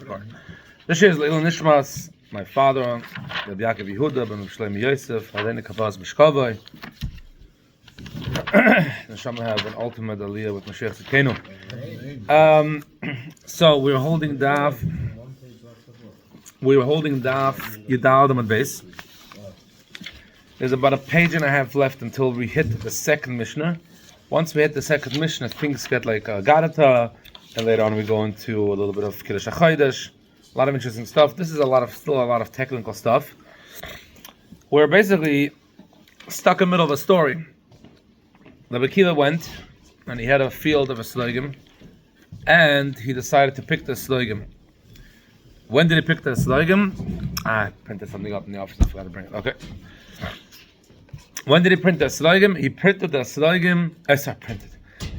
part. This is Leil Nishmas, my father, Rabbi Yaakov Yehuda, Ben Shlomo Yosef, Hadeni Kapaz Mishkavai. The Shama have an ultimate aliyah with Mashiach Tzidkenu. So we were holding Daf Yud on base. There's about a page and a half left until we hit the second Mishnah. Once we hit the second Mishnah, things get like Gadata, and later on we go into a little bit of Kiddush HaChodesh. A lot of interesting stuff. This is still a lot of technical stuff. We're basically stuck in the middle of a story. The Akiva went, and he had a field of a slogim, and he decided to pick the slogim. When did he pick the slogim? I printed something up in the office, I forgot to bring it. Okay. When did he print the slogim? He printed the slogim.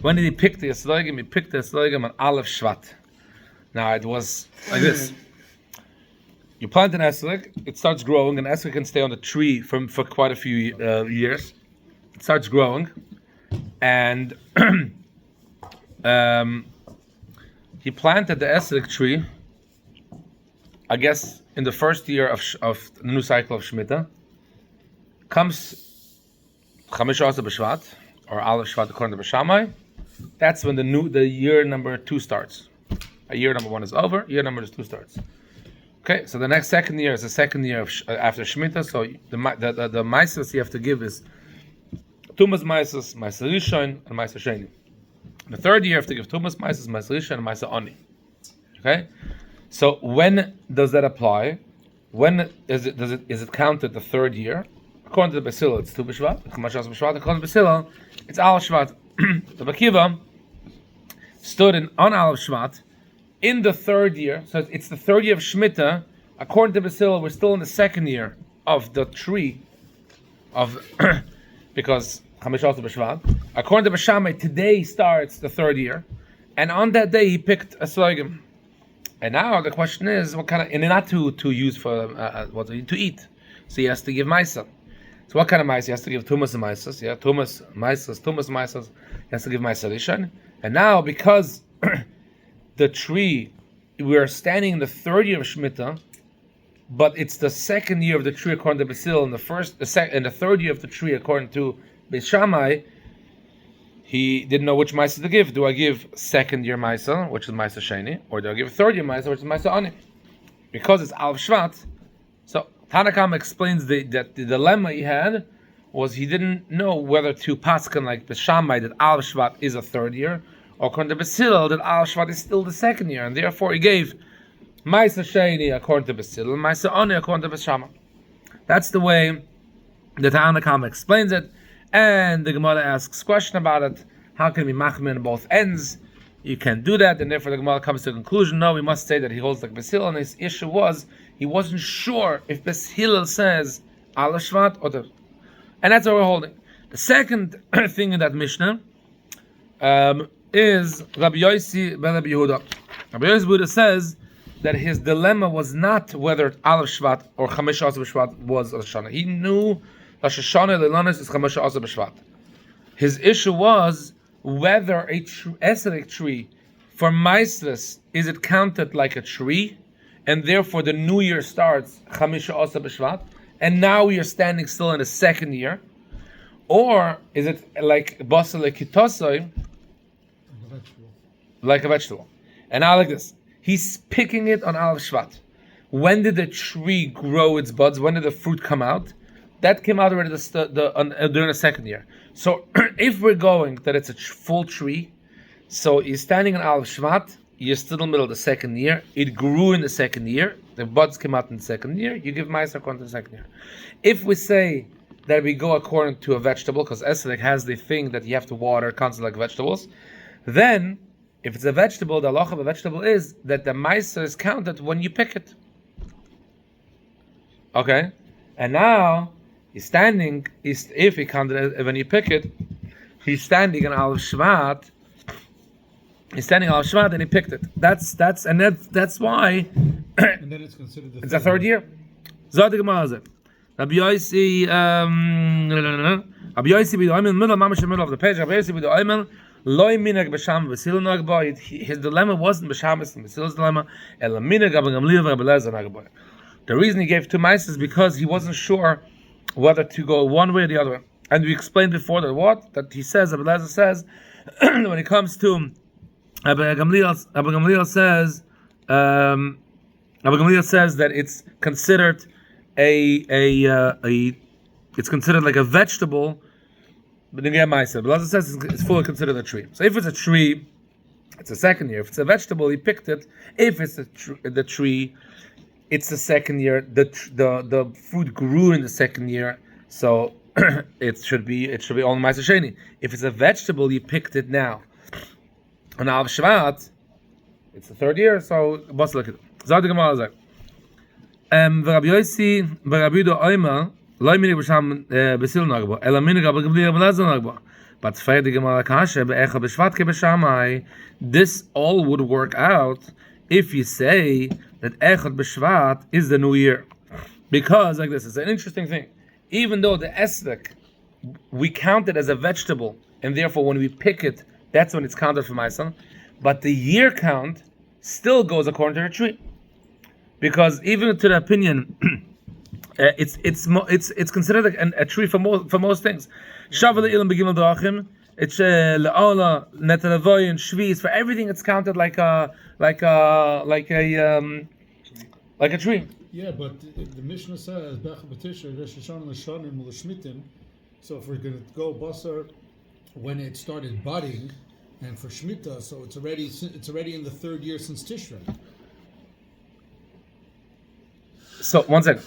When did he pick the slogim? He picked the slogim on Aleph Shvat. Now it was like this. You plant an esrog, it starts growing, and esrog can stay on the tree for quite a few years. It starts growing, and he planted the esrog tree, I guess, in the first year of the new cycle of Shemitah. Comes Chamish Asa B'Shvat, or Aleph Shvat according to B'Shamai. That's when the year number 2 starts. Year number 1 is over. Year number 2 starts. Okay, so the second year is the second year after Shemitah. So the Maseches you have to give is Tumas Maseches, Maseches Rishon, and Maseches Sheni. The third year you have to give Tumas Maseches, Maseches Rishon, and Maseches Oni. Okay, so when does that apply? When is it counted the third year? According to the Basil, it's Tu B'Shvat. According to Basil, it's Aleph Shvat. The Akiva stood on Aleph Shvat in the third year, so it's the third year of Shemitah. According to Basil, we're still in the second year of the tree of because Chamish Asa B'Shvat. According to B'Shamai, today starts the third year, and on that day he picked a slogim. And now the question is, what kind of, and not to use for to eat, so he has to give Maisa. So what kind of Maisa? He has to give Tumas and Maisas. Yeah, Tumas Maisas. He has to give Maisa Rishon. And now because the tree, we are standing in the third year of Shemitah, but it's the second year of the tree according to Basil, and the third year of the tree according to Beis Shammai. He didn't know which Maisa to give. Do I give second year Maisa, which is Maisa Sheni, or do I give third year Maisa, which is Maisa Ani? Because it's Aleph Shvat. So Tanakam explains that the dilemma he had was he didn't know whether to paskin like Beis Shammai that Aleph Shvat is a third year, or according to Basil that Aleph Shvat is still the second year, and therefore he gave Maisa Sheni according to Basil and Maisa Ani according to Beis Shammai. That's the way the Tanakam explains it, and the Gemarrah asks a question about it. How can we machmir on both ends? You can't do that, and therefore the Gemarrah comes to the conclusion, no, we must say that he holds like Basil, and his issue was he wasn't sure if Basil says Aleph Shvat or the, and that's what we're holding. The second thing in that Mishnah is Rabbi Yossi ben Rabbi Yehuda. Rabbi Yossi Buddha says that his dilemma was not whether Aleph Shvat or Chamish Asa B'Shvat was Rosh Hashana. He knew Rosh Hashana Leilanis is Chamish Asa B'Shvat. His issue was whether a esrog tree for Maisles, is it counted like a tree, and therefore the new year starts Chamish Asa B'Shvat, and now we are standing still in the second year, or is it like Basile Kitosoi, like a vegetable? And now like this, he's picking it on Aleph Shvat. When did the tree grow its buds? When did the fruit come out? That came out already during the second year. So if we're going that it's a full tree, so you're standing on Aleph Shvat, you're still in the middle of the second year, it grew in the second year, the buds came out in the second year, you give Maisa according to the second year. If we say that we go according to a vegetable, because esrog has the thing that you have to water constantly like vegetables, then if it's a vegetable, the halacha of a vegetable is that the Maisa is counted when you pick it. Okay? And now, he's standing, if he counted when you pick it, he's standing on Aleph Shvat, and he picked it. That's why and then it's considered it's a third year. Zod the Gemarrah. Rabbi Yossi, Rabbi Yossi b'do Oimel, middle of the page. Rabbi Yossi b'do Oimel, Loi minag b'sham v'sil nag ba. His dilemma wasn't b'shamis and v'sil's dilemma. Ela minag Rabbi Gamliel v'Rabbi Eliezer nag ba. The reason he gave two mice is because he wasn't sure whether to go one way or the other way. And we explained before that he says, Rabbi Eliezer says, when it comes to Rabbi Gamliel says that it's considered it's considered like a vegetable, but then Rabbi Eliezer says it's fully considered a tree. So if it's a tree, it's a second year. If it's a vegetable, he picked it. If it's the tree, it's the second year. The fruit grew in the second year, so it should be all Maseches Sheni. If it's a vegetable, you picked it now. On Av Shvat, it's the third year, so boss look at it. Zog the Gemarrah zog. V'Rabbi Yossi v'Rabbi Yehuda Omer lo minig b'sham b'sil nagba, ela minig Rabbi Gamliel Rabbi Eliezer nagba. But the Gemarrah kasha be'echad b'shvat ke b'shamai. This all would work out if you say that echad b'shvat is the new year, because like this, it's an interesting thing. Even though the esrog we count it as a vegetable, and therefore when we pick it, that's when it's counted for my son. But the year count still goes according to the tree, because even to the opinion, it's considered a tree for most things. Shavuot ilam begimel drachim. It's le'ola netelavoy and shviz. For everything, it's counted like a tree. Yeah, but the Mishnah says Becha B'Tishrei Rosh Hashana L'Shanim L'Shmitim. So if we're going to go basar when it started budding, and for Shemitah, so it's already in the third year since Tishrei. So one second,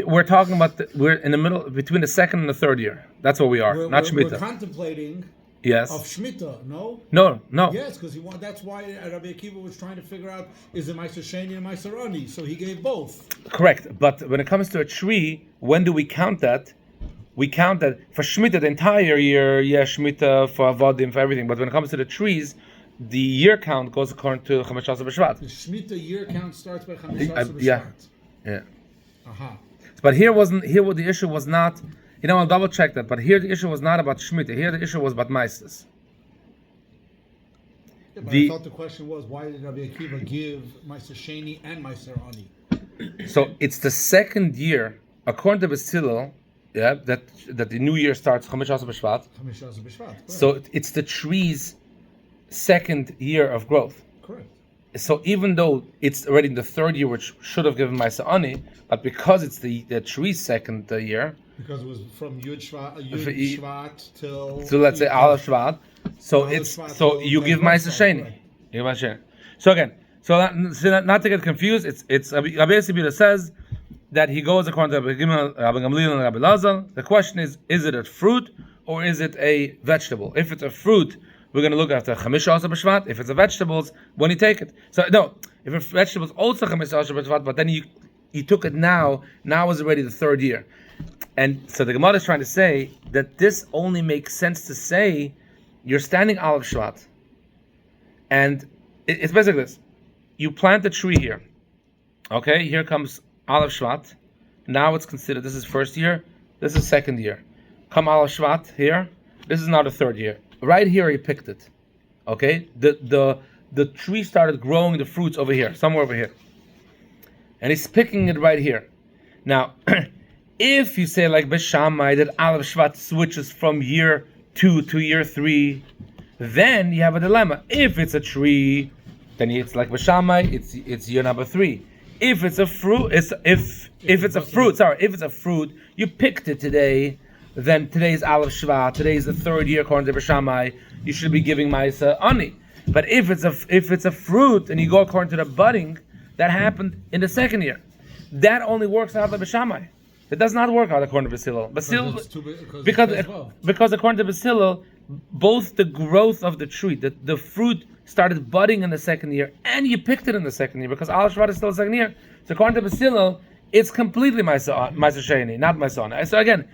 we're talking about we're in the middle between the second and the third year. That's what we are, not Shemitah. We're contemplating. Yes. Of Shemitah, no? No. Yes, because that's why Rabbi Akiva was trying to figure out, is it Meiser Sheni and Meiser Ani? So he gave both. Correct. But when it comes to a tree, when do we count that? We count that for Shemitah, the entire year, Shemitah, for Avodim, for everything. But when it comes to the trees, the year count goes according to Chamashas B'Shvat. The Shemitah year count starts by Chamashas B'Shvat. Yeah. Aha. But here the issue was not, I'll double check that, but here the issue was not about Shemitah. Here the issue was about Meises. Yeah, but I thought the question was, why did Rabbi Akiva give Meiser Sheni and Meiser Ani? So it's the second year, according to Basilil, that the new year starts Chamashas B'Shvat. Chamashas B'Shvat. So it's the tree's second year of growth. Correct. So even though it's already in the third year, which should have given Meiser Ani, but because it's the tree's second year, because it was from Yud Shvat till. So let's say Aleph Shvat. So you give Meiser Sheni. So again, not to get confused, it's Rabbi Yossi says that he goes according to Rabbi Gamliel and Rabbi Eliezer. The question is it a fruit or is it a vegetable? If it's a fruit, we're going to look after Chamishas B'Shvat. If it's a vegetables, when you take it. So no, if it's vegetables, also Chamishas B'Shvat, but then you took it now is already the third year. And so the Gemarrah is trying to say that this only makes sense to say you're standing Aleph Shvat, and it's basically this: you plant a tree here. Okay, here comes Aleph Shvat. Now it's considered this is first year. This is second year. Come Aleph Shvat here. This is now the third year. Right here, he picked it. Okay, the tree started growing the fruits over here, somewhere over here, and he's picking it right here. Now. If you say like B'Shamai that Aleph Shvat switches from year 2 to year 3, then you have a dilemma. If it's a tree, then it's like B'Shamai, it's year number 3. If it's a fruit, if it's a fruit, you picked it today, then today's Aleph Shvat, today is the third year according to B'Shamai, you should be giving Ma'isa Ani. But if it's a fruit and you go according to the budding, that happened in the second year. That only works out like B'Shamai. It does not work out according to Basilil. Because according to Basilil, both the growth of the tree, the fruit started budding in the second year, and you picked it in the second year because Aleph Shvat is still the second year. So according to Basilil, it's completely Meiser Sheni, not Meiser Ani. So again,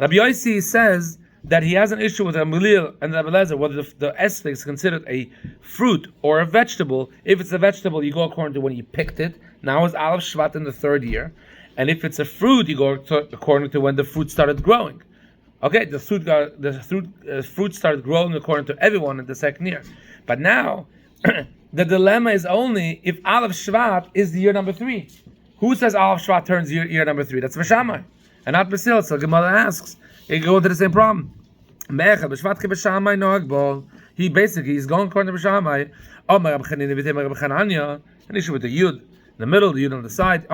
Rabbi Yossi says that he has an issue with Rabbi Gamliel and Rabbi Eliezer whether the esrog is considered a fruit or a vegetable. If it's a vegetable, you go according to when you picked it. Now it's Aleph Shvat in the third year. And if it's a fruit, you go according to when the fruit started growing. Okay, the fruit started growing according to everyone in the second year. But now, the dilemma is only if Aleph Shvat is the year number 3. Who says Aleph Shvat turns year number 3? That's Meshamai, and not Basil. So Gemarrah asks, you go into the same problem. He basically is going according to Meshamai. An issue with the Yud in the middle, the Yud on the side.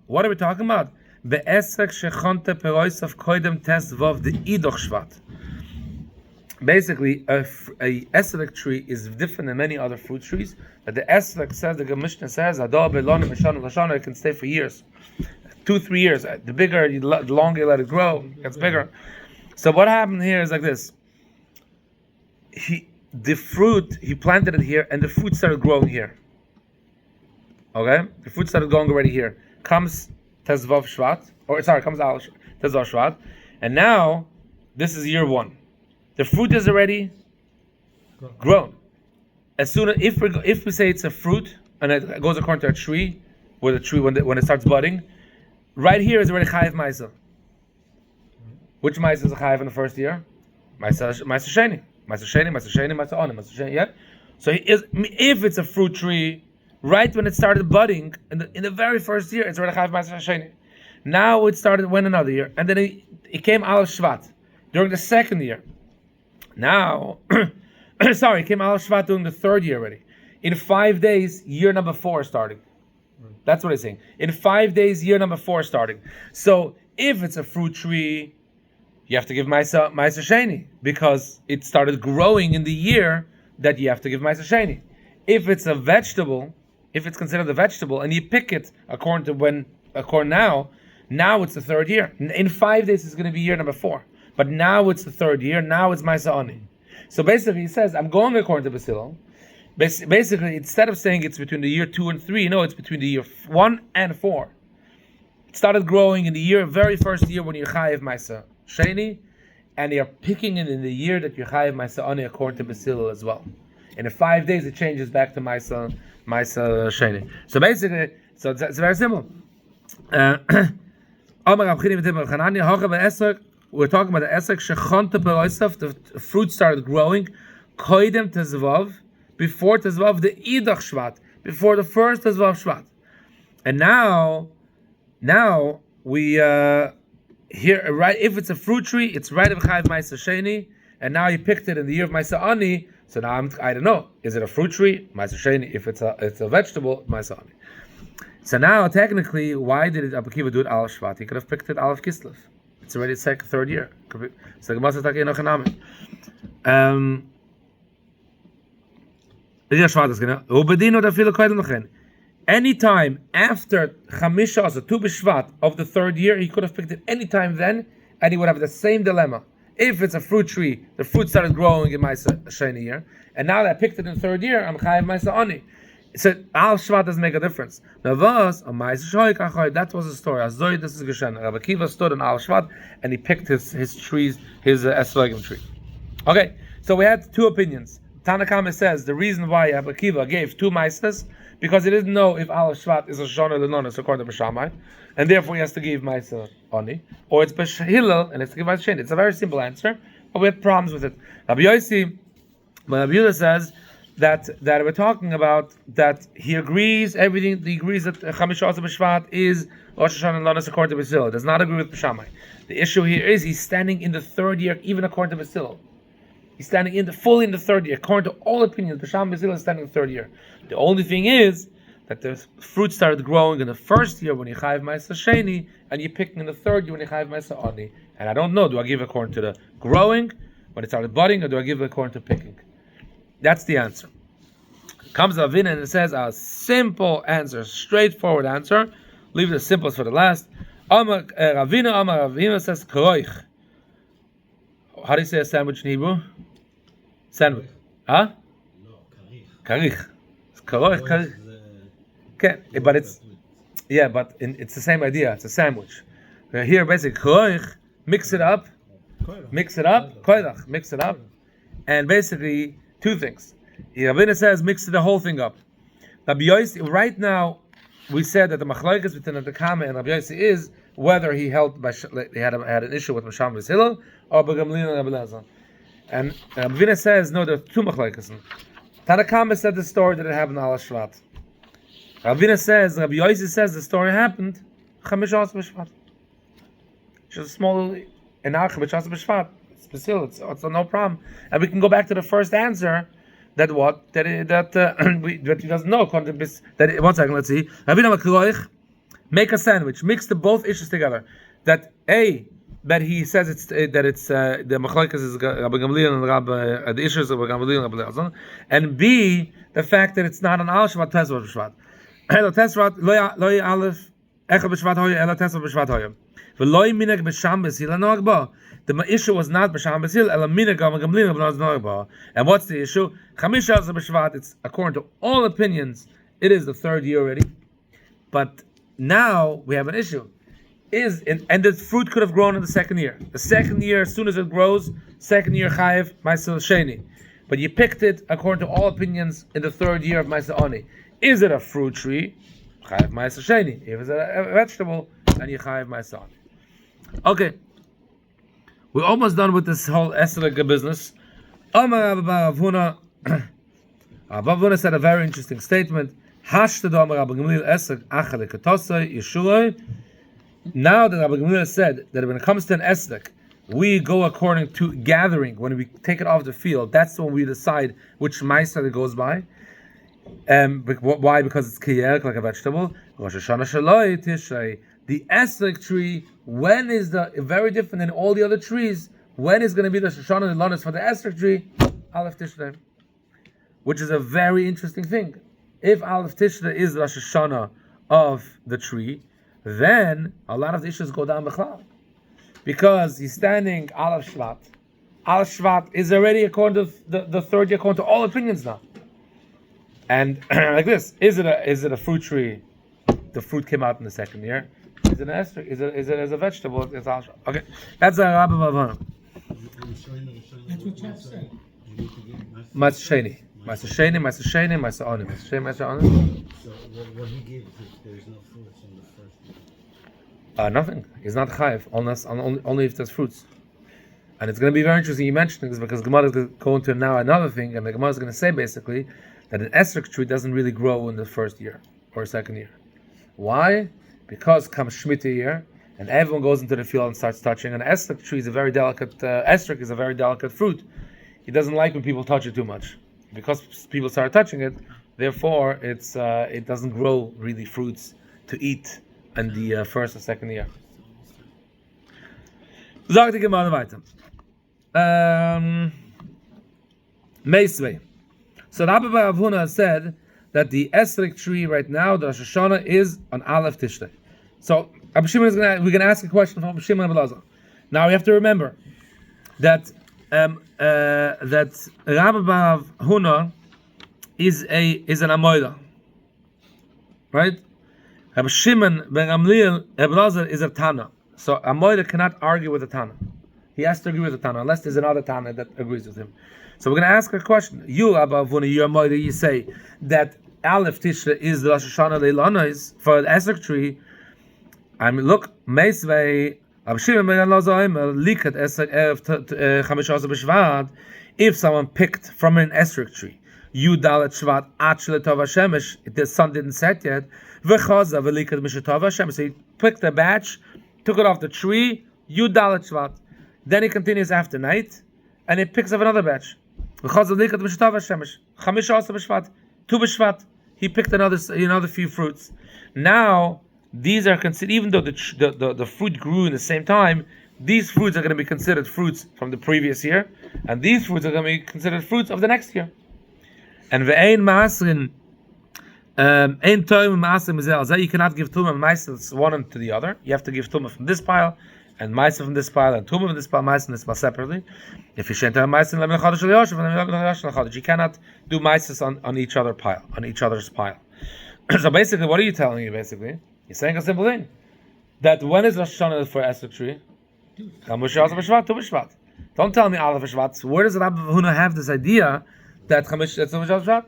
What are we talking about? Basically, a esrog tree is different than many other fruit trees. But the esrog says, the Mishnah says, it can stay for years, 2-3 years. The bigger, the longer you let it grow, it gets bigger. So what happened here is like this: he planted it here, and the fruit started growing here. Okay, the fruit started growing already here. Comes comes Al Tezvav Shvat, and now this is year 1. The fruit is already grown. As soon as if we say it's a fruit and it goes according to a tree, where the tree when it starts budding, right here is already Chayiv Maisa. Which Maisa is a Chayiv in the first year? Maisa Sheni, Maisa Oni. Yeah. So if it's a fruit tree, right when it started budding in the very first year, it's already Chayiv Maisa Sheni. Now it started when another year, and then it came Aleph Shvat during the second year. Now, it came Aleph Shvat during the third year already. In 5 days, year number 4 starting. That's what he's saying. In 5 days, year number 4 starting. So if it's a fruit tree, you have to give Maisa Sheni, because it started growing in the year that you have to give Maisa Sheni. If it's a vegetable, if it's considered a vegetable, and you pick it according now it's the third year. In 5 days, it's going to be year number 4. But now it's the third year. Now it's Maisa Ani. So basically, he says, I'm going according to Basil. Basically, instead of saying it's between the year 2 and 3, no, it's between the year 1 and 4. It started growing in the very first year when you're Chayiv Maisa Sheni, and you're picking it in the year that you're Chayiv Maisa Ani according to Basil as well. And in 5 days, it changes back to Maisa Sheni. So basically, it's very simple. We're talking about the esrog shechonta peroisav. The fruit started growing. Koidem tezvav, before tezvav the idach shvat, before the first tezvav shvat. And now we here right. If it's a fruit tree, it's right of Chayiv Maisa Sheni. And now you picked it in the year of Maisa Ani. So now I don't know. Is it a fruit tree? Maisa Sheni. If it's a vegetable, Maisa Ani. So now technically, why did Abba Kiva do it Aleph Shvat? He could have picked it Aleph Kislev. It's already third year. So anytime after Chamisha, so Tu B'Shvat of the third year, he could have picked it any time then, and he would have the same dilemma. If it's a fruit tree, the fruit started growing in Maisa Sheni year, and now that I picked it in the third year, I'm Chayiv Maisa Ani. So Al Shvat doesn't make a difference. That was the story. This is Geshen. Rabbi Kiva stood in Al Shvat and he picked his trees, his esrogim tree. Okay, so we had 2 opinions. Tanakama says the reason why Rabbi Kiva gave 2 maisas because he didn't know if Al Shvat is a Shon or Lenonis according to Beshamai, and therefore he has to give Maisa Oni, or it's Besh Hillel and it's to give Maisa Sheni. It's a very simple answer, but we had problems with it. Rabbi Yossi, Rabbi Yehuda says that we're talking about that he agrees everything. He agrees that Chamisha B'Shvat is Rosh Hashana and Lanas according to Basil. Does not agree with Beshamai. The issue here is he's standing in the third year, even according to Basil. He's standing fully in the third year. According to all opinions, B'Sham Basil is standing in the third year. The only thing is that the fruit started growing in the first year when you Chayiv Maisa Sheni, and you're picking in the third year when you Chayiv Maisa Ani. And I don't know, do I give it according to the growing, when it started budding, or do I give it according to picking? That's the answer. Comes Ravina and it says a simple answer, straightforward answer. Leave the simplest for the last. Ravina says kroich. How do you say a sandwich in Hebrew? Sandwich. Huh? No, karich. It's karich. Okay, but it's it's the same idea. It's a sandwich. Here, basically, kroich. Mix it up, koirach. Mix it up, and basically 2 things. Rabbeinu says mix the whole thing up. Rabbi Yossi, right now, we said that the machlokes between the Kama and Rabbi Yossi is whether he held by he had an issue with Masham Hillel or Begamlin and Rabbi Elazar. And Ravina says no, there are two machlokes. Tanakama said the story that it happened on Al Shvat. Ravina says, Rabbi Yossi says the story happened Chamish B'Shvat. Just a small Chamish B'Shvat. It's no problem, and we can go back to the first answer. That what that he doesn't know. That 1 second, let's see. Make a sandwich. Mix the both issues together. That he says it's the machlokes is Rabbi Gamliel and the issues of Rabbi Gamliel and Rabbi Elazar, and B, the fact that it's not an Al Shvat Tesvat B'Shvat. Hello Tesvat lo Aleph Echad B'Shvat Hoya Ela Tesvat B'Shvat Hoya. V'lo Minag B'Sham B'Sil Noagba. The issue was not B'Sham B'Sil Ela Minag Gamliel and Noagba. And what's the issue? Chamisha B'Shvat. It's according to all opinions. It is the 3rd year already, but now we have an issue. And the fruit could have grown in the 2nd year. The 2nd year, as soon as it grows, 2nd year chayiv ma'aseh sheni. But you picked it according to all opinions in the 3rd year of ma'aseh oni. Is it a fruit tree? Chayiv ma'aseh sheni. If it's a vegetable, then you chayiv ma'aseh oni. Okay, we're almost done with this whole esrog business. Amar Rav Huna said a very interesting statement. Now that Rabbi Gemarrah said that when it comes to an esrog, we go according to gathering. When we take it off the field, that's when we decide which ma'aser it goes by. Why? Because it's kiyerek, like a vegetable. Rosh Hashana shaloi tishrei. The esrog tree, when is very different than all the other trees? When is going to be the Shoshana and Lonis for the esrog tree? Aleph Tishrei, which is a very interesting thing. If Aleph Tishrei is the Rosh Hashana of the tree, then a lot of the issues go down Bechlal. Because he's standing Aleph Shvat. Aleph Shvat is already according to the 3rd year, according to all opinions now. And like this, is it a fruit tree? The fruit came out in the 2nd year. Is it an esrog? Is it as a vegetable? It's Aleph Shvat. Okay, that's a Rabbi Bavana. That's what Chap said. Maseches Oni. So what he gives, there's no fruits in the 1st year. Nothing. It's not chayiv only if there's fruits. And it's going to be very interesting you mentioning this because Gemarrah is going to go into now another thing, and the Gemarrah is going to say basically that an esrog tree doesn't really grow in the 1st year or 2nd year. Why? Because comes Shemitah year, and everyone goes into the field and starts touching. And an esrog tree is a very delicate. Esrog is a very delicate fruit. He doesn't like when people touch it too much. Because people start touching it, therefore it doesn't grow really fruits to eat in the 1st or 2nd year. Sagt die Gemarrah weiter. Meisvei. So Rabbi Rav Huna said that the esrog tree right now, the Rosh Hashana, is on Aleph Tishrei. So we're going to ask a question from Shimon and Elazar. Now we have to remember that that Rabbi Rav Huna is an Amoida, right? Rabbi Shimon ben Gamliel Elazar is a Tana. So Amoida cannot argue with a Tana. He has to agree with the Tana unless there's another Tana that agrees with him. So we're going to ask a question. You, Rabbi Rav Huna, you're Amoida. You say that Aleph Tishrei is the Rosh Hashana Leilanois for the esrog tree. I mean, look, Meisvei. If someone picked from an esrog tree, the sun didn't set yet, so he picked a batch, took it off the tree, then he continues after night, and he picks up another batch. He picked another few fruits. Now, these are considered, even though the fruit grew in the same time, these fruits are going to be considered fruits from the previous year, and these fruits are going to be considered fruits of the next year. And ve'ein ma'asrin, ein toim ma'asrin mizel, you cannot give tumah and ma'asrin one to the other. You have to give tumah from this pile, and ma'asrin from this pile, and tumah from this pile, ma'asrin from this pile separately. If you shan't have ma'asrin lemin chodesh l'yoshev, and lemin chodesh l'chodesh, you cannot do ma'asrin on each other's pile. So basically, what are you telling me? Basically, you're saying a simple thing, that when is Rosh Hashana for esrog tree? Don't tell me Aleph Shvat. Where does Rabbi Huna have this idea that Chamish Shvat?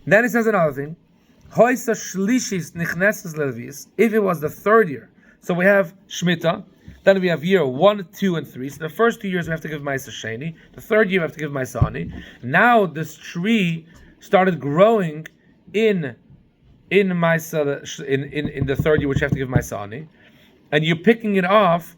Then he says another thing. If it was the 3rd year, So we have Shemitah. Then we have year 1, 2, and 3. So the first 2 years we have to give Maaseh Sheni. The third year we have to give Maaseh Ani. Now this tree started growing in Maaseh in the third year, which you have to give Maaseh Ani, and you're picking it off.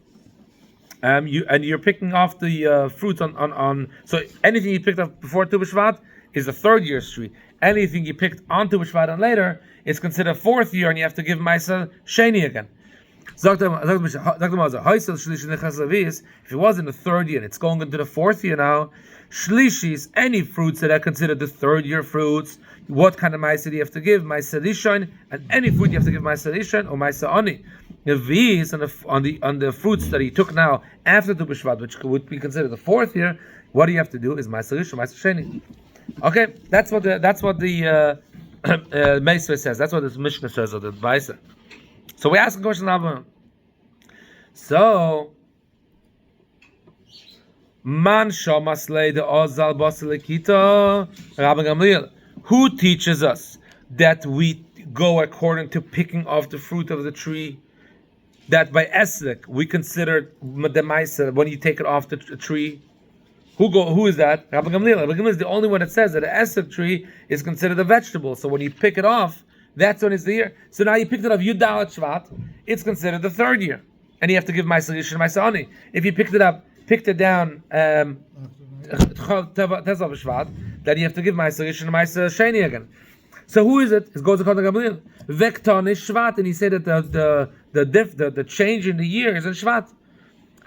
You're picking off the fruits on. So anything you picked up before Tu B'Shvat is the third year's tree. Anything you picked on Tu B'Shvat and later is considered fourth year, and you have to give Maaseh Sheni again. If it was in the third year and it's going into the fourth year now, shlishis, any fruits that are considered the third year fruits, what kind of ma'aser do you have to give? Ma'aser rishon, and any fruit you have to give ma'aser rishon or ma'aser ani. The V's on the fruits that he took now after Tu B'Shvat, which would be considered the fourth year, what do you have to do is ma'aser rishon, ma'aser sheni. Okay, that's what the Meisveh says. That's what this Mishnah says, or the Vaisa. So we ask a question, Rabban. So, Man Shamaslei the Ozal Basilekita Rabban Gamliel. Who teaches us that we go according to picking off the fruit of the tree? That by Esrog we consider the Ma'aser when you take it off the tree. Who is that? Rabban Gamliel. Rabban Gamliel is the only one that says that an Esrog tree is considered a vegetable. So when you pick it off, that's when it's the year. So now you picked it up Yud Dalet Shvat, it's considered the third year, and you have to give Ma'aser Rishon and Ma'aser Ani. If you picked it down Tezav Shvat, then you have to give Ma'aser Rishon and Ma'aser Sheni again. So who is it? It goes according to Gamliel. Vekton is Shvat, and he said that the change in the year is in Shvat.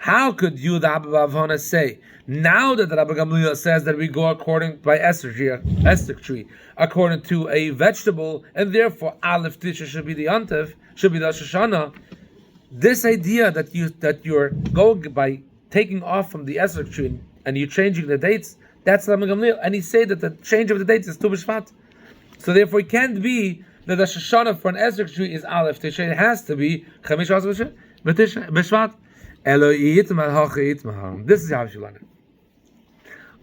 How could Yud.ב-Avona say, now that the Rabban Gamliel says that we go according by Esrog tree, according to a vegetable, and therefore Aleph Tisha should be the Antev, should be the Rosh Hashana, this idea that you're going by taking off from the Esrog tree and you're changing the dates, that's Rabban Gamliel, and he said that the change of the dates is Tu B'Shvat. So therefore it can't be that the Rosh Hashana for an Esrog tree is Aleph Tisha, it has to be Chamish B'Shvat. This is how you learn it.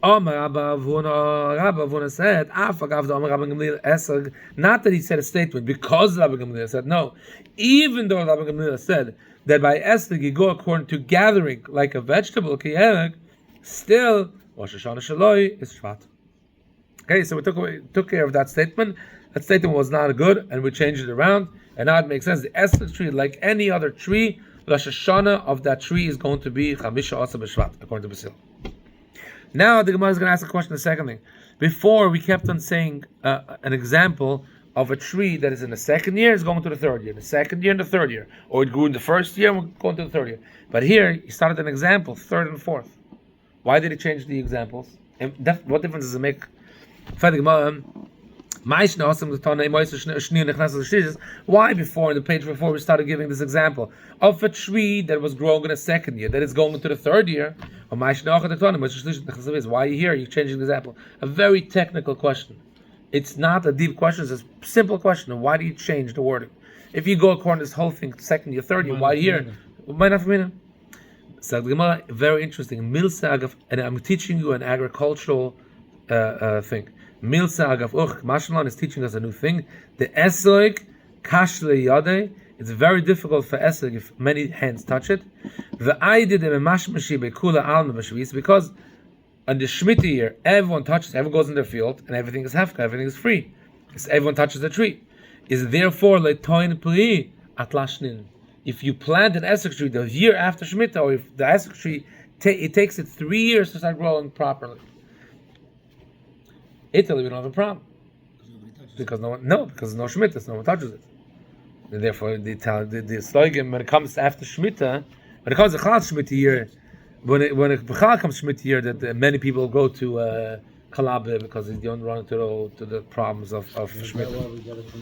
Rabban said, not that he said a statement because Rabban Gamliel said no. Even though Rabban Gamliel said that by Esrog you go according to gathering like a vegetable, still Rosh Hashanah Shaloi is Shvat. Okay, so we took care of that statement. That statement was not good, and we changed it around, and now it makes sense. The Esrog tree, like any other tree, Rosh Hashanah of that tree is going to be Chamisha Asa B'Shvat, according to Basil. Now the Gemarrah is going to ask a question. The second thing, before we kept on saying an example of a tree that is in the second year is going to the third year, the second year and the third year, or it grew in the first year and we're going to the third year. But here he started an example, third and fourth. Why did he change the examples? And what difference does it make? Why before, in the page before, we started giving this example of a tree that was growing in the second year, that is going into the third year? Why are you here? You're changing the example. A very technical question. It's not a deep question, it's a simple question. Why do you change the wording? If you go according to this whole thing, second year, third year, why are you here? So the Gemarrah, very interesting. And I'm teaching you an agricultural thing. Milsa Agav Uch Mashmalan is teaching us a new thing. The Esrog Kashle Yadeh. It's very difficult for Esrog if many hands touch it. The idea the Mashmashi Bekula Alma Bashvis, because on the Shemitah year everyone touches, everyone goes in their field, and everything is hefka, everything is free. So everyone touches the tree. Is therefore Leitoin Pli Atlashnin. If you plant an Esrog tree the year after Shemitah, or if the Esrog tree it takes it 3 years to start growing properly. Italy, we don't have a problem because there's no Shemitah, no one touches it. And therefore, the Slogim, when it comes after Shemitah, when it comes to Chalal Shemitah year, when it comes Shemitah year, that many people go to Kalabeh because they don't run into the problems of Shemitah. Is that why we got it from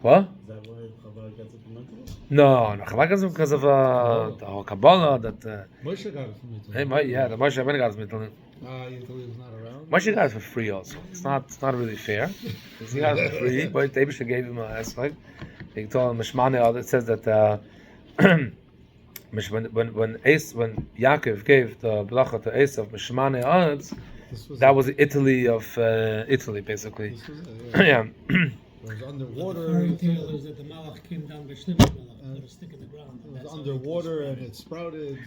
what? Is that why Chabad gets it from Mental? No, Chabad gets it because of the whole Kabbalah that. Moshe got it from Italy. Hey, the Moshe Rabbeinu got it from Italy. Italy was not around. Moshe got it for free also. It's not really fair. He got it for free, but Abisha gave him a esrog. He told him Mishmane. It says that when Yaakov gave the blatt to Esav Mishmane Aretz, that was Italy of Italy basically. This was it, yeah. Yeah. It was The underwater. fairy tale is that the Malach came down by Shnibbit Malach, put a stick in the ground. It That's was how underwater it and it sprouted.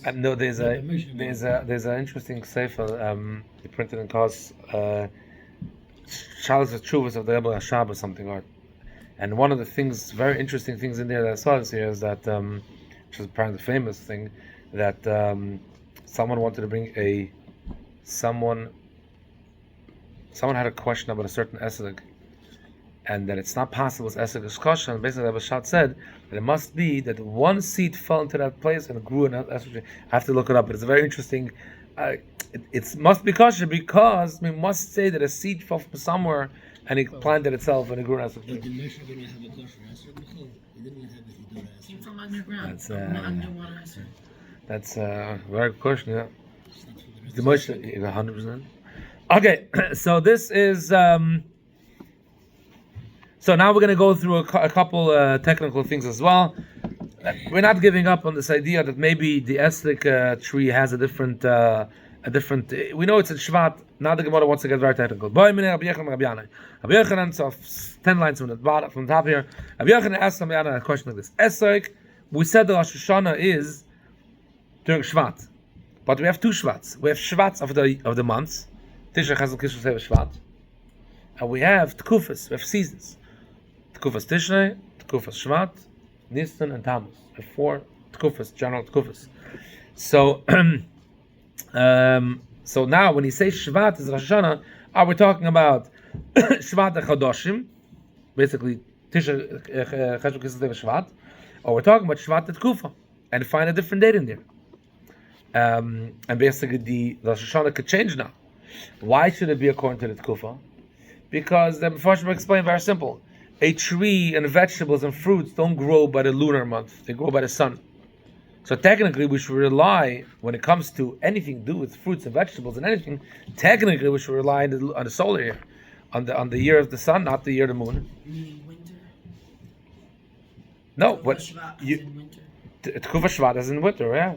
And no, there's an interesting sefer he printed in Kos, Charles the Chuvas of the Rebbe Hashab or something, and one of the things, very interesting things in there that I saw this year is that, which is apparently the famous thing, that someone wanted to bring someone had a question about a certain esrog, and that it's not possible as esrog discussion. And basically, Rebbe Shad said that it must be that one seed fell into that place and it grew in that esrog. I have to look it up, but it's very interesting. It must be kosher because we must say that a seed fell from somewhere and it planted itself and it grew in esrog. But the Meshach didn't have a kosher answer, Michal. He didn't have a Hiddur answer. Came from underground, That's, from the underwater answer. That's a very good question, yeah. It's not for the The rest Moshe, 100%. Okay, so this is. So now we're going to go through a couple technical things as well. We're not giving up on this idea that maybe the esrog tree has a different. We know it's in Shvat. Now the Gemarrah wants to get very technical. Rabbi Yochanan, so 10 lines from the bottom, from the top here. Rabbi Yochanan asked Rabbi Yochanan a question like this: esrog, we said the Rosh Hashana is during Shvat, but we have two Shvats. We have Shvats of the months. Tisha Chesed Kislev Sefer Shvat, and we have Tkufas. We have seasons. Tkufas Tishrei, Tkufas Shvat, Nisan, and Tammuz. We have 4 Tkufas, general Tkufas. So, so now when you say Shvat is Rosh Hashana, are we talking about Shvat Chodoshim, basically Tisha Chesed Kislev Sefer Shvat, or we're talking about Shvat Tkufa, and find a different date in there? And basically the Rosh Hashana could change now. Why should it be according to the Tkufa? Because the meforshim explain very simple. A tree and vegetables and fruits don't grow by the lunar month; they grow by the sun. So technically, we should rely, when it comes to anything to do with fruits and vegetables and anything, technically we should rely on the solar year, on the year of the sun, not the year of the moon. You mean winter? No, Tkufa what Shvat is you in winter. Tkufa Shvat is in winter, yeah.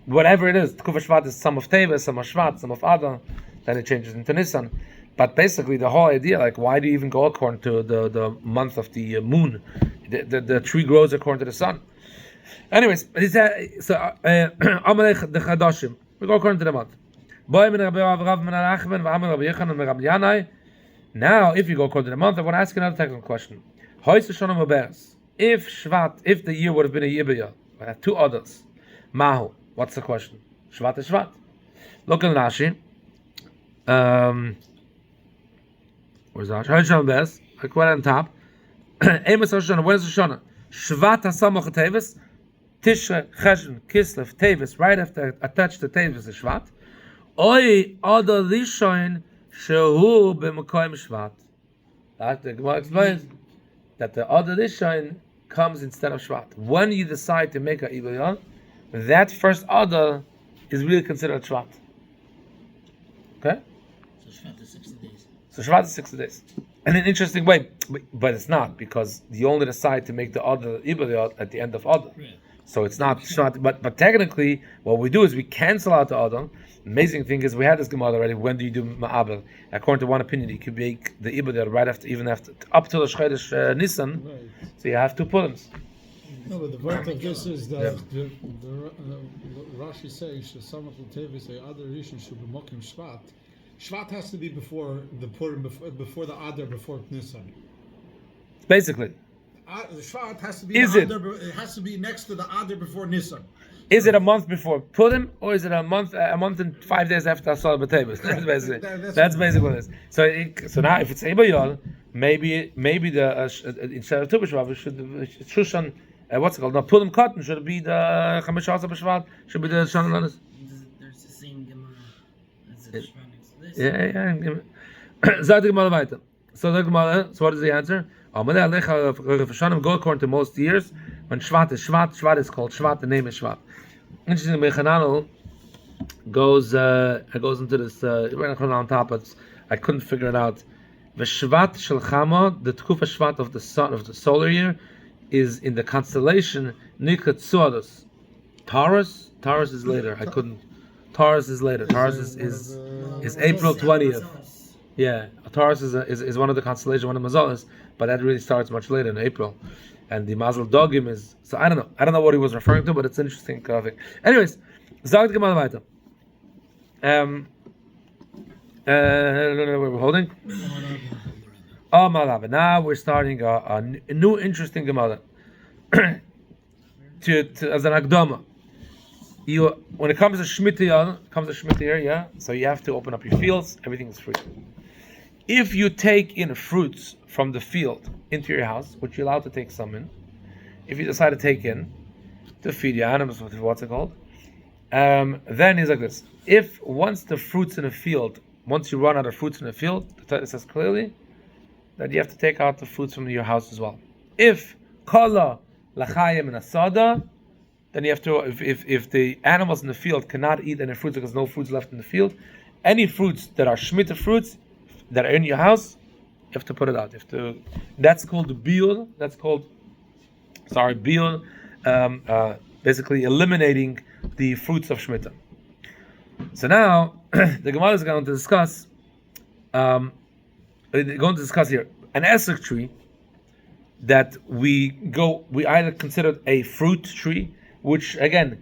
Whatever it is, Tkufa Shvat is some of Teves, some of Shvat, some of Adar. Then it changes into Nisan. But basically, the whole idea, like, why do you even go according to the month of the moon? The tree grows according to the sun. Anyways, so Amalek the Chadoshim. We go according to the month. Now, if you go according to the month, I want to ask you another technical question. If the year would have been a Yibaya, I have 2 others. Mahu, what's the question? Shvat is Shvat. Look at Rashi. Where's Rashi? Hashana Bes. I quote on top. Amos Hashana. When is Hashana? Shvat Hasamach Tevis. Tisha Cheshvan Kislev Tevis. Right after attached to Tevis is Shvat. Oi Adar Rishon Shehu b'Makoyim Shvat. That the Gemara explains that the Adar Rishon comes instead of Shvat. When you decide to make a Ibayon, that first Adar is really considered Shvat. Okay? So Shvat is 60 days. So Shvat is 60 days. In an interesting way, but it's not, because you only decide to make the Adar Ibayon at the end of Adar. Right. So it's not Shvat, but technically, what we do is we cancel out the Adar. Amazing thing is we had this Gemarrah already. When do you do Ma'abel? According to one opinion, you could make the Ibadah right after, even after, up till the Chodesh Nisan. Right. So you have 2 pullings. No, but the point of this is that the Rashi says Shasamach L'Tevis Adar Rishon Shu b'Mokim Shvat. Shvat has to be before the Purim, before the Adar, before Nisan. Basically, The Shvat has to be. Is the it? Adar, it has to be next to the Adar before Nisan. is it a month before Purim, or is it a month and 5 days after Asal B'Tevis? That's basically that's basically what it is. So now, if it's Ibayol, maybe the instead of Tu B'Shvat, should Shushan. What's it called? No, Purim Cotton should be the Chamish Asa B'Shvat. Should be the Shana Lanas. There's the same Gemarrah as the Shvat next to this. Yeah. Zayt Gemarrah weiter. So the Gemarrah. So what is the answer? Go according to most years. When Shvat is called Shvat. The name is Shvat. Interesting. Mechanano goes into this right on top, but I couldn't figure it out. The Shvat Shelchama, the Tkufa Shvat of the sun of the solar year, is in the constellation Niklat Suadus. Taurus is later. Taurus is later. Taurus is April 20th. Yeah, Taurus is one of the constellations, one of the Mazalas, but that really starts much later in April. And the Mazel Dogim is, so I don't know what he was referring to, but it's an interesting thing. Anyways, Zag Gemarrah weiter. Where we're holding? Now we're starting a new interesting Gemarrah. to as an Akdama. When it comes to Shemitah year, yeah, so you have to open up your fields, everything is free. If you take in fruits from the field into your house, which you're allowed to take some in, if you decide to take in to feed your animals, what's it called? Then it's like this. If once the fruits in the field, once you run out of fruits in the field, it says clearly that you have to take out the fruits from your house as well. If kala lachayim and asada, then you have to, if the animals in the field cannot eat any fruits because no fruits left in the field, any fruits that are Shemitah fruits that are in your house, you have to put it out. That's called biur. Biur, basically eliminating the fruits of Shemitah. So now the Gemarrah is going to discuss. Here an esrog tree that we either consider a fruit tree, which again,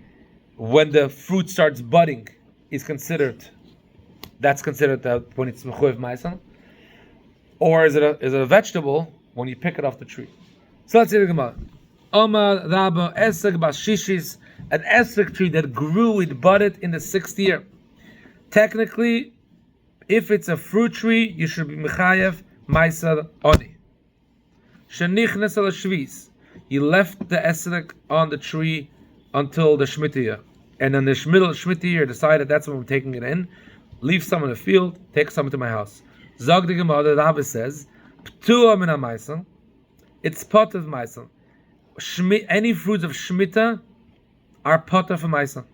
when the fruit starts budding, that's considered when it's mechuyev ma'aser, or is it a vegetable when you pick it off the tree? So let's see the Gemarrah. Omar Rabba esrog bas shishis, an esrog tree that grew, it budded in the 6th year. Technically, if it's a fruit tree, you should be mechayev ma'aser oni. Shenichnes al shvis, you left the esrog on the tree until the Shemitah year, and in the middle of Shemitah year decided that's when we're taking it in. Leave some in the field, take some to my house. Zog the Gemarrah, the Rabbi says, P'tuah min ha'ma'aser, it's pot of ma'aser. Any fruits of Shemitah are pot of a ma'aser,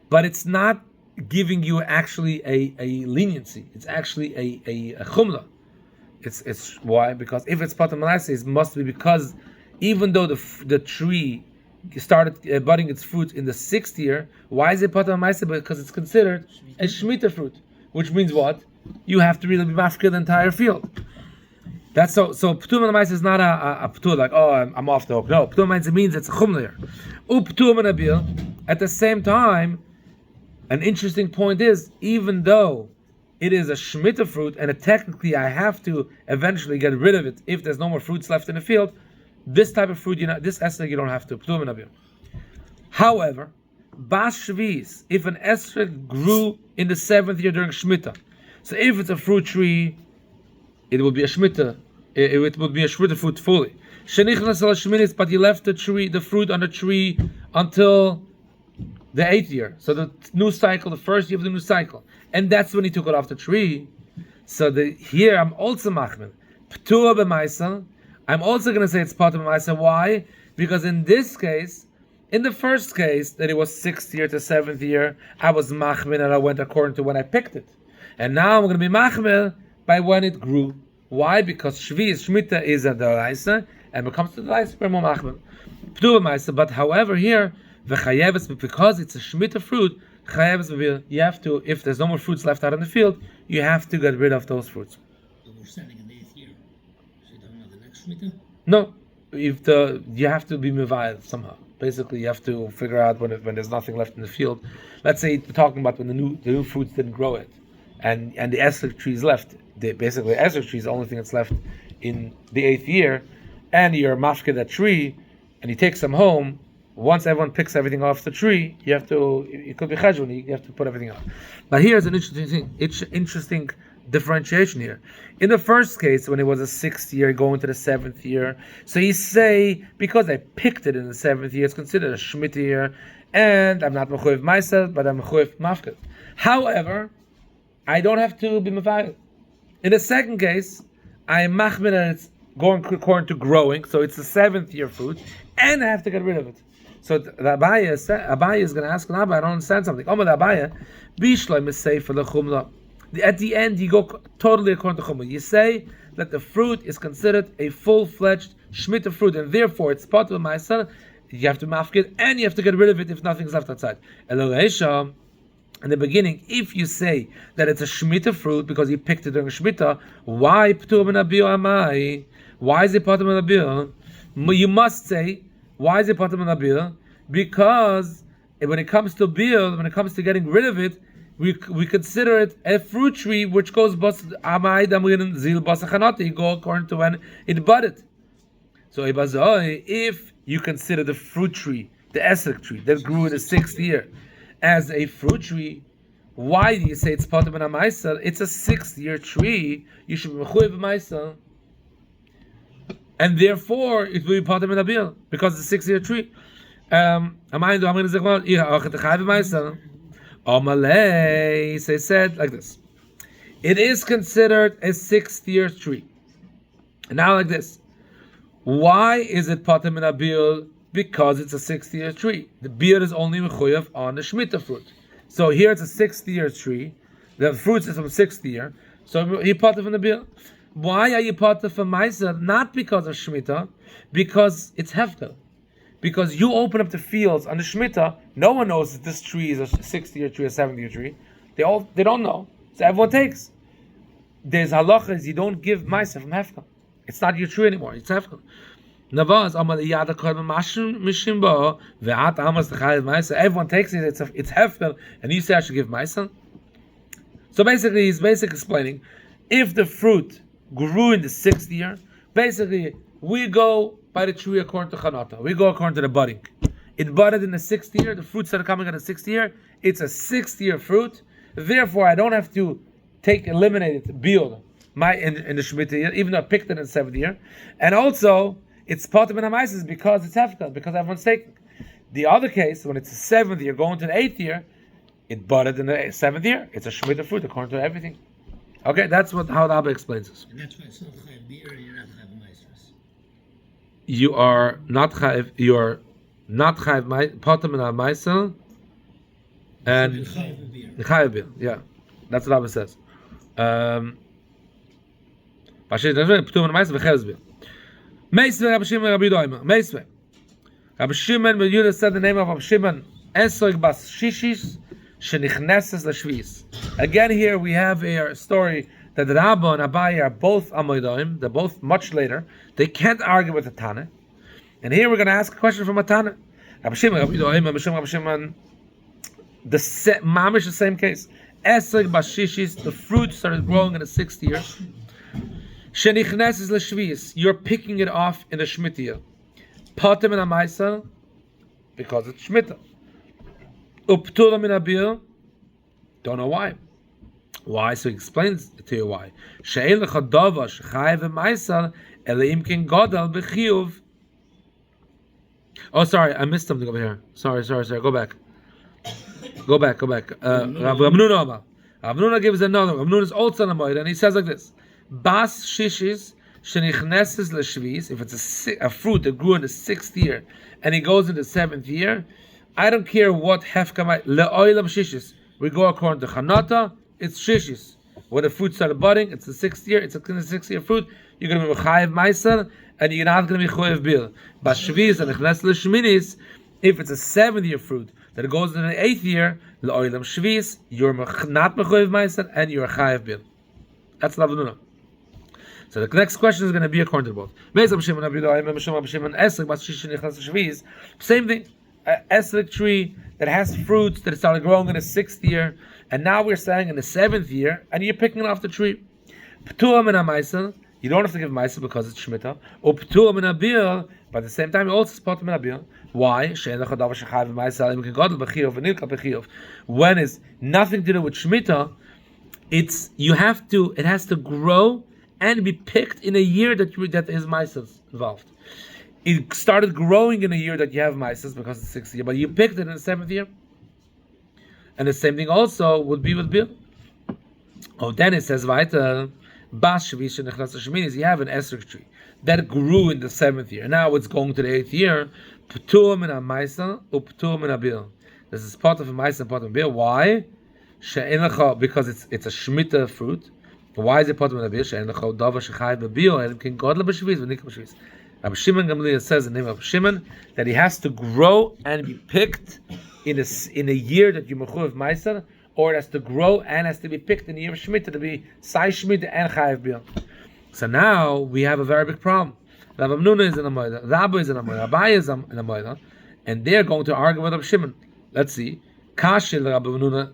but it's not giving you actually a leniency. It's actually a chumla. It's why? Because if it's pot of ma'aser, it must be because even though the tree started budding its fruit in the 6th year, why is it pot of ma'aser? Because it's considered a Shemitah fruit, which means what? You have to really be mafkir the entire field. That's so p'tuah min ha'ma'aser is not a p'tuah like, oh, I'm off the hook. No, p'tuah min ha'ma'aser means it's a chumla. P'tuah min ha'bil. At the same time, an interesting point is, even though it is a Shemitah fruit, and technically I have to eventually get rid of it if there's no more fruits left in the field, this type of fruit, this esrog you don't have to. P'tuah min ha'bil. However, bas shvis, if an esrog grew in the 7th year during Shemitah, so if it's a fruit tree, it would be a Shemitah. It would be a Shemitah fruit fully. Shenichnas al shminis, but you left the fruit on the tree until the 8th year. So the new cycle, the 1st year of the new cycle, and that's when he took it off the tree. So here I'm also machmir p'tuah b'ma'aser. I'm also going to say it's part of ma'aser. Why? Because in this case, in the first case that it was 6th year to 7th year, I was machmir and I went according to when I picked it, and now I'm going to be machmir by when it grew. Why? Because Shemitah is a deraisa, and when it comes to the deraisa, we're more machmir p'tuah b'ma'aser. But however here, because it's a Shemitah fruit, you have to, if there's no more fruits left out in the field, you have to get rid of those fruits. But we're standing in the 8th year. So you don't know the next Shemitah? No, you have to be mevayel somehow. Basically, you have to figure out when there's nothing left in the field. Let's say you're talking about when the new fruits didn't grow it, and the esrog tree is left. Basically, esrog tree is the only thing that's left in the 8th year, and you're mafkir that tree, and you take some home. Once everyone picks everything off the tree, it could be cheshbon, you have to put everything out. But here's an interesting thing. It's interesting differentiation here. In the first case, when it was a 6th year going to the 7th year, so you say, because I picked it in the 7th year, it's considered a Shemitah year, and I'm not mechuyev myself, but I'm mechuyev mafkir. However, I don't have to be mevayel. In the second case, I am machmir and it's going according to growing, so it's the 7th year fruit, and I have to get rid of it. So the Abaye is going to ask Rabbi, I don't understand something. Omar Abaye, Bishloim is safe for the chumla. At the end, you go totally according to chumla. You say that the fruit is considered a full-fledged Shemitah fruit, and therefore it's part of ma'aser. You have to mafkir, and you have to get rid of it if nothing's left outside. Eloheisha, in the beginning, if you say that it's a Shemitah fruit because he picked it during Shemitah, why P'tur min habir amai? Why is it P'tur min habir? You must say, why is it P'tur min habir? Because when it comes to bil, when it comes to getting rid of it, we consider it a fruit tree which goes amai damrin zil basachanati, go according to when it budded. So if you consider the fruit tree, the esrog tree that grew in the 6th year, as a fruit tree, why do you say it's P'tur min ha'maaseh? It's a 6th year tree. You should be mechuyev b'maaseh, and therefore it will be P'tur min habir because it's a 6th year tree. So he said like this: it is considered a 6th year tree. And now like this: why is it P'tur min habir? Because it's a 6th year tree. The beard is only mechuyev on the Shemitah fruit. So here it's a 6th year tree. The fruits is from 6th year. So he P'tur from the beard. Why are you P'tur from Meiser? Not because of Shemitah, because it's hefker. Because you open up the fields on the Shemitah, no one knows that this tree is a 6th year tree, a 7th year tree. They don't know. So everyone takes. There's halachas, you don't give Meiser from hefker. It's not your tree anymore. It's hefker. Everyone takes it, it's hefker, and you say I should give meiser. So basically, he's explaining, if the fruit grew in the 6th year, basically we go by the tree according to Chanata. We go according to the budding. It budded in the 6th year. The fruit started coming in the 6th year. It's a 6th year fruit. Therefore, I don't have to eliminate it, build in the Shemitah year, even though I picked it in the 7th year, and also. It's P'tur min ha'maaseh because it's hefker, because everyone's taking. The other case, when it's the 7th year, going to the 8th year, it budded in the 7th year. It's a Shemitah fruit according to everything. Okay, that's how the Abba explains this. And that's why it's not chayav beer, and you're not chayav meisros. You are not chayav. P'tur min ha'maaseh and chayav beer. Yeah, that's what Abba says. P'tur min ha'maaseh v'chayav beer. Meisve Rabbi Shimon Rabbi Doimer. Meisve. Rabbi Shimon ben Yehuda said the name of Rabbi Shimon, Esrog bas Shishis shenichneses l'shvis. Again, here we have a story that the Rabba and Abaye are both Amoidoim. They're both much later. They can't argue with the Tana. And here we're going to ask a question from a Tana. Rabbi Shimon Rabbi Doimer, Rabbi Shimon, the mamish the same case. Esrog bas Shishis. The fruit started growing in the 6th year. Shenichneses l'shvis, you're picking it off in the Shemitah. P'tur min ha'maaseh, because it's Shemitah. P'tur min habir, don't know why. Why? So he explains to you why. She'ein lecha davar shechayev v'maaseh ela im ken gadol b'chiyuv. Oh, sorry, I missed something over here. Sorry. Go back. Rav Nuna Amar. Rav Nuna gives another. Rav Nuna is also a moed, and he says like this. Bas shishis shenichneses l'shvis. If it's a fruit that grew in the 6th year and it goes in the 7th year, I don't care what hefka le'olam shishis. We go according to Chanata. It's shishis. When the fruit started budding, it's the 6th year. It's a 6th year fruit. You're going to be mechayev meiser, and you're not going to be mechayev bil. Bas shvis and nichnes l'shminis. If it's a 7th year fruit that goes in the 8th year, le'olam shvis, you're not mechayev meiser and you're chayev bil. That's Rav Nuna. So the next question is going to be according to both. Same thing. An esrog tree that has fruits that started growing in the 6th year, and now we're saying in the 7th year, and you're picking it off the tree. P'tur min ha'maaseh, you don't have to give meiser because it's Shemitah. Or p'tur min habir, but at the same time, you also p'tur min habir. Why? When it's nothing to do with Shemitah, it has to grow and be picked in a year that is meises involved. It started growing in a year that you have meises because it's 6th year, but you picked it in the 7th year. And the same thing also would be with beer. Oh, then it says weiter, Bas Shvis shenichnas l'shminis. You have an esrog tree that grew in the 7th year. Now it's going to the 8th year. P'tur min ha'maaseh u'p'tur min habir. This is part of a meiser and part of a beer. Why? Because it's a Shemitah fruit. Why is it part of a beer? She'en lecha davar shechayev b'beer and ken gadol b'shvis v'nikra b'shvis. Rabbi Shimon Gamliel says in the name of Shimon that he has to grow and be picked in a year that you mechuyev meiser or it has to grow and has to be picked in the year of Shemitah to be Sai Shemitah and Chayav Bil. So now we have a very big problem. Rabbi Menuna is in a Moida, Rabbi is in a Moida, Abai is in a Moida, and they're going to argue with Rabbi Shimon. Let's see. Kashil Rabbi Menuna,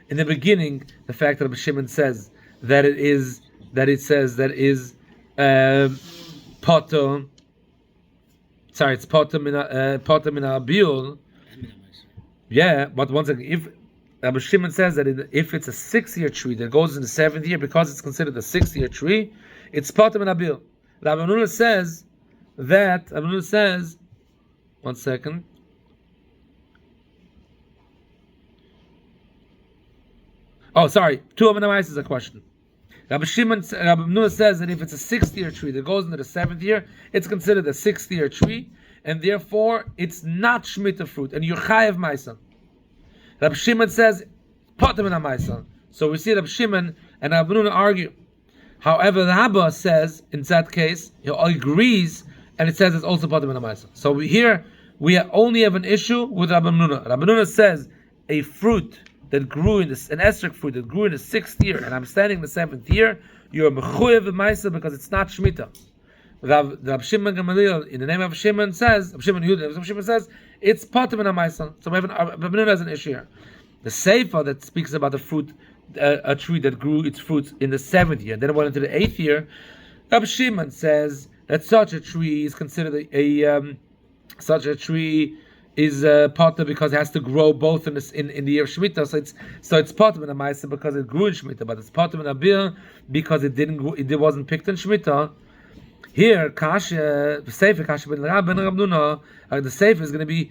in the beginning, the fact that Rabbi Shimon says that it is potter. Sorry, it's potter mina biul. Yeah, but once again, if Rabbi Shimon says that if it's a 6-year tree that goes in the 7th year because it's considered a 6-year tree, it's potter mina biul. Rabbi Menuna says that. Rabbi Menuna says, one second. Oh, sorry. Two of them is a question. Rabbi Menuna says that if it's a 6th-year tree that goes into the 7th year, it's considered a 6th-year tree, and therefore it's not Shemitah fruit, and you're Chayav Maisan. Rabbi Shimon says, Potem and Maisan. So we see Rabbi Shimon and Rabbi Menuna argue. However, the Rabba says, in that case, he agrees, and it says it's also Potem and Maisan. So we only have an issue with Rabbi Menuna. Rabbi Menuna says a fruit that grew in this, an esrog fruit that grew in the 6th year, and I'm standing in the 7th year, you're mechuyev v'maisa because it's not Shemitah. Rav Shimon Gamaliel, in the name of Shimon, says, Rav Shimon Yehuda, Rav Shimon says, it's potem and amaisa. So we have an issue here. The Sefer that speaks about the fruit, a tree that grew its fruits in the 7th year, then it went into the 8th year. Rav Shimon says that such a tree is considered such a tree is potter because it has to grow both in the year of Shemitah. So it's potter in a Maisa because it grew in Shemitah, but it's potter in a Bir because it wasn't picked in Shemitah. Here, Kasha, the Sefer Kasha ben Rab ben Rabnuna, the Sefer is going to be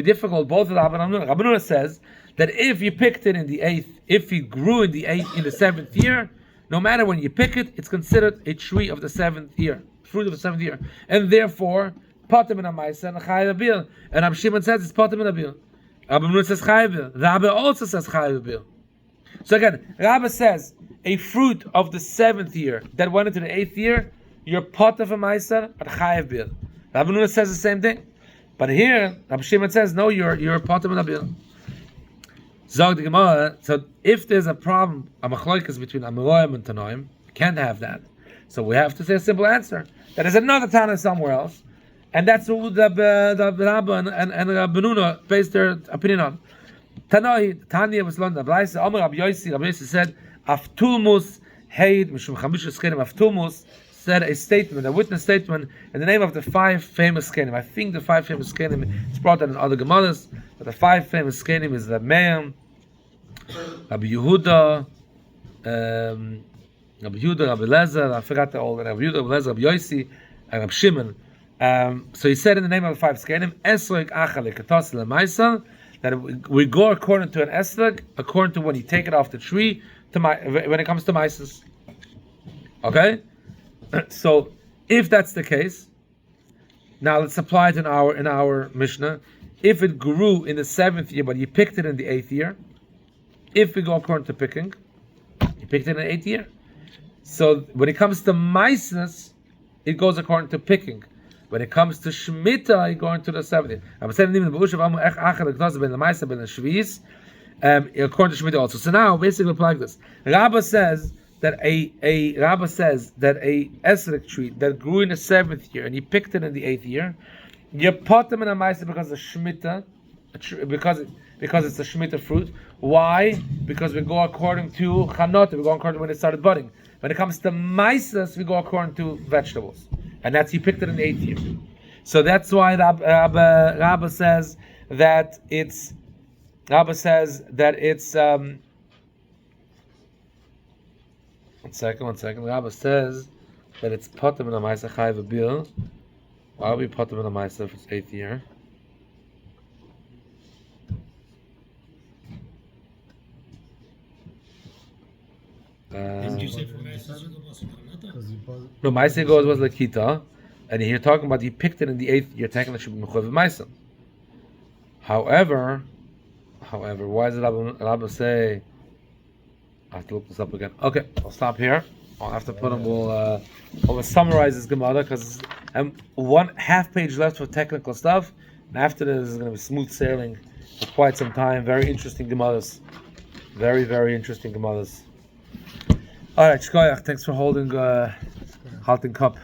difficult. Both of Rab and Rabnuna. Rabnuna says that if you picked it in the 8th, if it grew in the 7th year, no matter when you pick it, it's considered a tree of the 7th year, fruit of the 7th year, and therefore Potem in a Maisa and Chayav Bil. And Rabbi Shimon says it's Potem in a Bil. Rabbi Menuna says Chayav Bil. Rabbi also says Chayav Bil. So again, Rabbi says a fruit of the 7th year that went into the 8th year, you're Potem in Maisa and Chayav Bil. Rabbi Menuna says the same thing. But here, Rabbi Shimon says no, you're Potem in a Bil. Zog the Gemarrah. So if there's a problem, a machloikas between Amoraim and Tanoim, you can't have that. So we have to say a simple answer. That is another Tana somewhere else. And that's what the Rabba and Rabbi Menuna based their opinion on. Tanya was learned. Rabbi Yossi said, Aftulmus Heid Mishum Chamisha Skenim. Aftulmus said a statement, a witness statement, in the name of the 5 famous Skenim. I think the 5 famous Skenim, it's brought out in other Gemarrahs, but the 5 famous Skenim is the Meir, Rabbi Yehuda, Rabbi Lezer, I forgot the old Rabbi Yehuda, Rabbi Lezer, Rabbi Yossi, and Rabbi Shimon. So he said in the name of the 5 Skenim, Esrog Achale Katos Lemaisa, that we go according to an Esrog, according to when you take it off the tree, when it comes to Maisas. Okay? So if that's the case, now let's apply it in our Mishnah. If it grew in the 7th year, but you picked it in the 8th year, if we go according to picking, you picked it in the 8th year. So when it comes to Maisas, it goes according to picking. When it comes to Shemitah, you go into the 7th year. According to Shemitah also. So now, basically, like this: Rabba says that a esrog tree that grew in the 7th year and he picked it in the 8th year, you put them in a Maisa because of Shemitah, because it's a Shemitah fruit. Why? Because we go according to Chanot, we go according to when it started budding. When it comes to Maisas, we go according to vegetables. And that's, he picked it in the 8th year. So that's why Rabba says that it's one second. Rabba says that it's Potem in a Maisa Chayav Bil. Why would be Potem in a Maisa if it's 8th year? Didn't you say for Maseches Rosh Hashana? No, Maisa goes was Lakita, and here talking about he picked it in the 8th year, taking it should be Mechuyev Maisa. However, why does Rabba say? I have to look this up again. Okay, I'll stop here. I'll have to put him. We'll summarize this Gemarrah because one half page left for technical stuff, And after this is going to be smooth sailing for quite some time. Very interesting Gemarrahs. Very, very interesting Gemarrahs. All right, Shkoyach, thanks for holding cup.